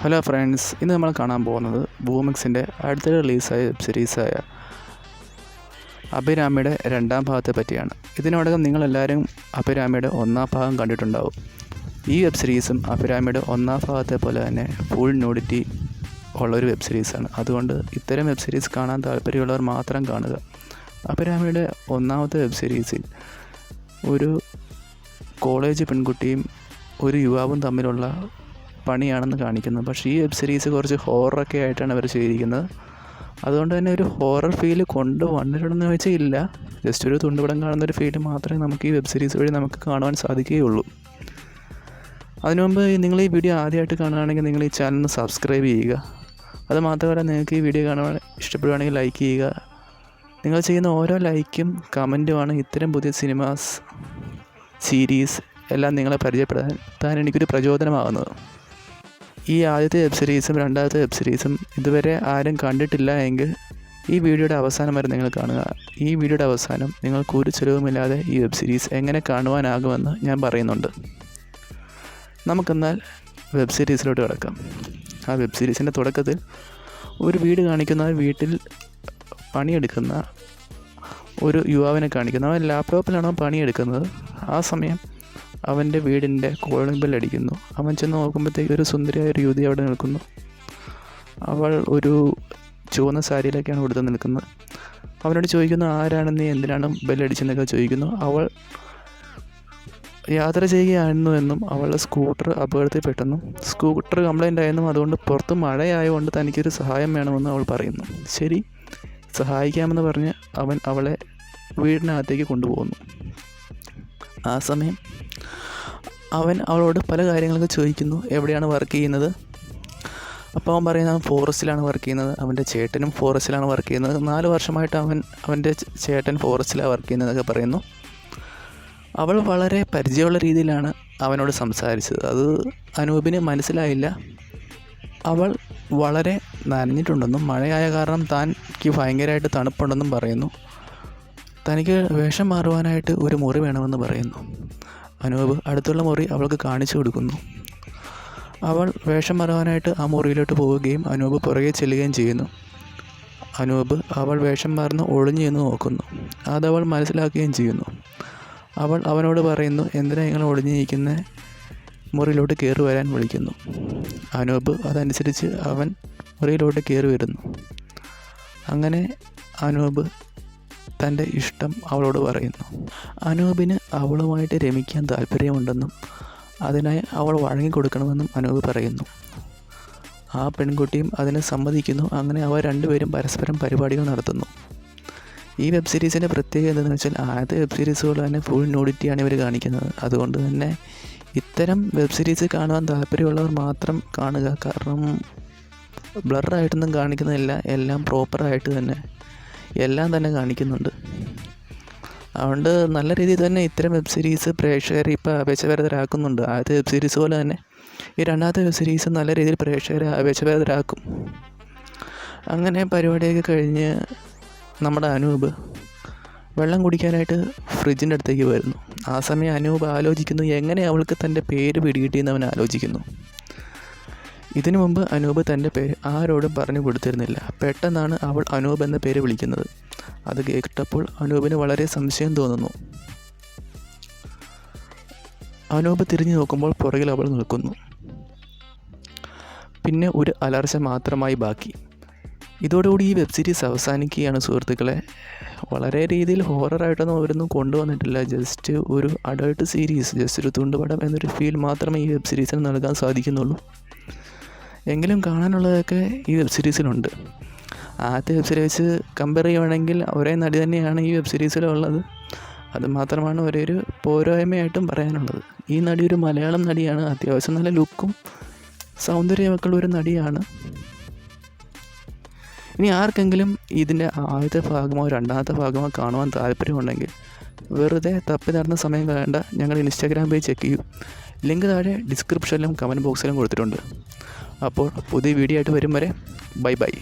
Hello friends, ഇന്ന് നമ്മൾ കാണാൻ പോകുന്നത് ബൂമിക്സിൻ്റെ അടുത്ത റിലീസായ വെബ് സീരീസായ അഭിരാമിയുടെ രണ്ടാം ഭാഗത്തെ പറ്റിയാണ്. ഇതിനോടകം നിങ്ങളെല്ലാവരും അഭിരാമിയുടെ ഒന്നാം ഭാഗം കണ്ടിട്ടുണ്ടാവും. ഈ വെബ് സീരീസും അഭിരാമിയുടെ ഒന്നാം ഭാഗത്തെ പോലെ തന്നെ ഫുൾ ന്യൂഡിറ്റി ഉള്ളൊരു വെബ് സീരീസാണ്. അതുകൊണ്ട് ഇത്തരം വെബ് സീരീസ് കാണാൻ താല്പര്യമുള്ളവർ മാത്രം കാണുക. അഭിരാമിയുടെ ഒന്നാമത്തെ വെബ് സീരീസിൽ ഒരു കോളേജ് പെൺകുട്ടിയും ഒരു യുവാവും തമ്മിലുള്ള പണിയാണെന്ന് കാണിക്കുന്നത്. പക്ഷേ ഈ വെബ് സീരീസ് കുറച്ച് ഹൊററൊക്കെ ആയിട്ടാണ് അവർ ചെയ്തിരിക്കുന്നത്. അതുകൊണ്ട് തന്നെ ഒരു ഹൊറർ ഫീല് കൊണ്ട് വന്നിട്ടുണ്ടെന്ന് വെച്ചാൽ ഇല്ല, ജസ്റ്റ് ഒരു തുണ്ടുപടം കാണുന്നൊരു ഫീല് മാത്രമേ നമുക്ക് ഈ വെബ് സീരീസ് വഴി നമുക്ക് കാണുവാൻ സാധിക്കുകയുള്ളൂ. അതിനു മുമ്പ് നിങ്ങൾ ഈ വീഡിയോ ആദ്യമായിട്ട് കാണുകയാണെങ്കിൽ നിങ്ങൾ ഈ ചാനൽ സബ്സ്ക്രൈബ് ചെയ്യുക. അത് മാത്രമല്ല, നിങ്ങൾക്ക് ഈ വീഡിയോ കാണുവാൻ ഇഷ്ടപ്പെടുകയാണെങ്കിൽ ലൈക്ക് ചെയ്യുക. നിങ്ങൾ ചെയ്യുന്ന ഓരോ ലൈക്കും കമൻറ്റുമാണ് ഇത്തരം പുതിയ സിനിമാസ് സീരീസ് എല്ലാം നിങ്ങളെ പരിചയപ്പെടുത്താൻ എനിക്കൊരു പ്രചോദനമാകുന്നത്. ഈ ആദ്യത്തെ വെബ് സീരീസും രണ്ടാമത്തെ വെബ് സീരീസും ഇതുവരെ ആരും കണ്ടിട്ടില്ല എങ്കിൽ ഈ വീഡിയോയുടെ അവസാനം വരെ നിങ്ങൾ കാണുക. ഈ വീഡിയോയുടെ അവസാനം നിങ്ങൾക്ക് ഒരു ചിലവുമില്ലാതെ ഈ വെബ് സീരീസ് എങ്ങനെ കാണുവാനാകുമെന്ന് ഞാൻ പറയുന്നുണ്ട്. നമുക്കെന്നാൽ വെബ് സീരീസിലോട്ട് കിടക്കാം. ആ വെബ് സീരീസിൻ്റെ തുടക്കത്തിൽ ഒരു വീട് കാണിക്കുന്ന വീട്ടിൽ പണിയെടുക്കുന്ന ഒരു യുവാവിനെ കാണിക്കുന്നു. അവൻ ലാപ്ടോപ്പിലാണോ പണിയെടുക്കുന്നത്. ആ സമയം അവൻ്റെ വീടിൻ്റെ കോളിംഗ് ബെൽ അടിക്കുന്നു. അവൻ ചെന്ന് നോക്കുമ്പോഴത്തേക്ക് ഒരു സുന്ദരിയായ ഒരു യുവതി അവിടെ നിൽക്കുന്നു. അവൾ ഒരു ചുവന്ന സാരിയിലൊക്കെയാണ് കൊടുത്ത് നിൽക്കുന്നത്. അവനോട് ചോദിക്കുന്നു, ആരാണ് നീ, എന്തിനാണ് ബെല്ലടിച്ചെന്നൊക്കെ ചോദിക്കുന്നു. അവൾ യാത്ര ചെയ്യുകയായിരുന്നു എന്നും അവളുടെ സ്കൂട്ടർ അപകടത്തിൽപ്പെട്ടെന്നും സ്കൂട്ടർ കംപ്ലൈൻ്റ് ആയെന്നും അതുകൊണ്ട് പുറത്ത് മഴയായതുകൊണ്ട് തനിക്കൊരു സഹായം വേണമെന്ന് അവൾ പറയുന്നു. ശരി, സഹായിക്കാമെന്ന് പറഞ്ഞ് അവൻ അവളെ വീടിനകത്തേക്ക് കൊണ്ടുപോകുന്നു. ആ സമയം അവൻ അവളോട് പല കാര്യങ്ങളൊക്കെ ചോദിക്കുന്നു. എവിടെയാണ് വർക്ക് ചെയ്യുന്നത്? അപ്പോൾ അവൻ പറയുന്നത് അവൻ ഫോറസ്റ്റിലാണ് വർക്ക് ചെയ്യുന്നത്. അവൻ്റെ ചേട്ടനും ഫോറസ്റ്റിലാണ് വർക്ക് ചെയ്യുന്നത്. 4 വർഷമായിട്ട് അവൻ്റെ ചേട്ടൻ ഫോറസ്റ്റിലാണ് വർക്ക് ചെയ്യുന്നതൊക്കെ പറയുന്നു. അവൾ വളരെ പരിചയമുള്ള രീതിയിലാണ് അവനോട് സംസാരിച്ചത്. അത് അനൂപിന് മനസ്സിലായില്ല. അവൾ വളരെ നനഞ്ഞിട്ടുണ്ടെന്നും മഴയായ കാരണം തനിക്ക് ഭയങ്കരമായിട്ട് തണുപ്പുണ്ടെന്നും പറയുന്നു. തനിക്ക് വേഷം മാറുവാനായിട്ട് ഒരു മുറി വേണമെന്ന് പറയുന്നു. അനൂപ് അടുത്തുള്ള മുറി അവൾക്ക് കാണിച്ചു കൊടുക്കുന്നു. അവൾ വേഷം മാറുവാനായിട്ട് ആ മുറിയിലോട്ട് പോവുകയും അനൂപ് പുറകെ ചെല്ലുകയും ചെയ്യുന്നു. അനൂപ് അവൾ വേഷം മാറുന്ന ഒളിഞ്ഞു എന്ന് നോക്കുന്നു. അതവൾ മനസ്സിലാക്കുകയും ചെയ്യുന്നു. അവൾ അവനോട് പറയുന്നു, എന്തിനാ നിങ്ങൾ ഒളിഞ്ഞിരിക്കുന്ന മുറിയിലോട്ട് കയറി വരാൻ വിളിക്കുന്നു. അനൂപ് അതനുസരിച്ച് അവൻ മുറിയിലോട്ട് കയറി വരുന്നു. അങ്ങനെ അനൂപ് തൻ്റെ ഇഷ്ടം അവളോട് പറയുന്നു. അനൂപിന് അവളുമായിട്ട് രമിക്കാൻ താല്പര്യമുണ്ടെന്നും അതിനായി അവൾ വഴങ്ങിക്കൊടുക്കണമെന്നും അനൂപ് പറയുന്നു. ആ പെൺകുട്ടിയും അതിന് സമ്മതിക്കുന്നു. അങ്ങനെ അവർ രണ്ടുപേരും പരസ്പരം പരിപാടികൾ നടത്തുന്നു. ഈ വെബ് സീരീസിൻ്റെ പ്രത്യേകത എന്താണെന്ന് വെച്ചാൽ ആദ്യത്തെ വെബ് സീരീസുകൾ തന്നെ ഫുൾ ന്യൂഡിറ്റിയാണ് ഇവർ കാണിക്കുന്നത്. അതുകൊണ്ട് തന്നെ ഇത്തരം വെബ് സീരീസ് കാണുവാൻ താല്പര്യമുള്ളവർ മാത്രം കാണുക. കാരണം ബ്ലറായിട്ടൊന്നും കാണിക്കുന്നില്ല, എല്ലാം പ്രോപ്പറായിട്ട് തന്നെ എല്ലാം തന്നെ കാണിക്കുന്നുണ്ട്. അതുകൊണ്ട് നല്ല രീതിയിൽ തന്നെ ഇത്തരം വെബ് സീരീസ് പ്രേക്ഷകരെ ഇപ്പോൾ ആവേശഭരിതരാക്കുന്നുണ്ട്. ആദ്യത്തെ വെബ് സീരീസ് പോലെ തന്നെ ഈ രണ്ടാമത്തെ വെബ് സീരീസ് നല്ല രീതിയിൽ പ്രേക്ഷകരെ ആവേശഭരിതരാക്കും. അങ്ങനെ പരിപാടിയൊക്കെ കഴിഞ്ഞ് നമ്മുടെ അനൂപ് വെള്ളം കുടിക്കാനായിട്ട് ഫ്രിഡ്ജിൻ്റെ അടുത്തേക്ക് വരുന്നു. ആ സമയം അനൂപ് ആലോചിക്കുന്നു, എങ്ങനെ അവൾക്ക് തൻ്റെ പേര് പിടികിട്ടിയെന്ന് അവൻ ആലോചിക്കുന്നു. ഇതിനു മുമ്പ് അനൂപ് തൻ്റെ പേര് ആരോടും പറഞ്ഞു കൊടുത്തിരുന്നില്ല. പെട്ടെന്നാണ് അവൾ അനൂപ് എന്ന പേര് വിളിക്കുന്നത്. അത് കേട്ടപ്പോൾ അനൂപിന് വളരെ സംശയം തോന്നുന്നു. അനൂപ് തിരിഞ്ഞു നോക്കുമ്പോൾ പുറകിൽ അവൾ നിൽക്കുന്നു. പിന്നെ ഒരു അലർച്ച മാത്രമായി ബാക്കി. ഇതോടുകൂടി ഈ വെബ് സീരീസ് അവസാനിക്കുകയാണ് സുഹൃത്തുക്കളെ. വളരെ രീതിയിൽ ഹൊററായിട്ടൊന്നും അവരൊന്നും കൊണ്ടുവന്നിട്ടില്ല. ജസ്റ്റ് ഒരു അഡൾട്ട് സീരീസ്, ജസ്റ്റ് ഒരു തുണ്ടുപടം എന്നൊരു ഫീൽ മാത്രമേ ഈ വെബ് സീരീസിന് നൽകാൻ സാധിക്കുന്നുള്ളൂ. എങ്കിലും കാണാനുള്ളതൊക്കെ ഈ വെബ് സീരീസിലുണ്ട്. ആദ്യത്തെ വെബ് സീരീസ് കമ്പയർ ചെയ്യുകയാണെങ്കിൽ ഒരേ നടി തന്നെയാണ് ഈ വെബ് സീരീസിലുള്ളത്. അത് മാത്രമാണ് ഒരേ പോരായ്മയായിട്ടും പറയാനുള്ളത്. ഈ നടി ഒരു മലയാളം നടിയാണ്. അത്യാവശ്യം നല്ല ലുക്കും സൗന്ദര്യമൊക്കെയുള്ള ഒരു നടിയാണ്. ഇനി ആർക്കെങ്കിലും ഇതിൻ്റെ ആദ്യത്തെ ഭാഗമോ രണ്ടാമത്തെ ഭാഗമോ കാണുവാൻ താല്പര്യമുണ്ടെങ്കിൽ വെറുതെ തപ്പി നടന്ന സമയം കളയണ്ട, ഞങ്ങൾ ഇൻസ്റ്റാഗ്രാം പേജ് ചെക്ക് ചെയ്യൂ. ലിങ്ക് താഴെ ഡിസ്ക്രിപ്ഷനിലും കമൻറ്റ് ബോക്സിലും കൊടുത്തിട്ടുണ്ട്. അപ്പോൾ പുതിയ വീഡിയോ ആയിട്ട് വരും വരെ ബൈ ബൈ.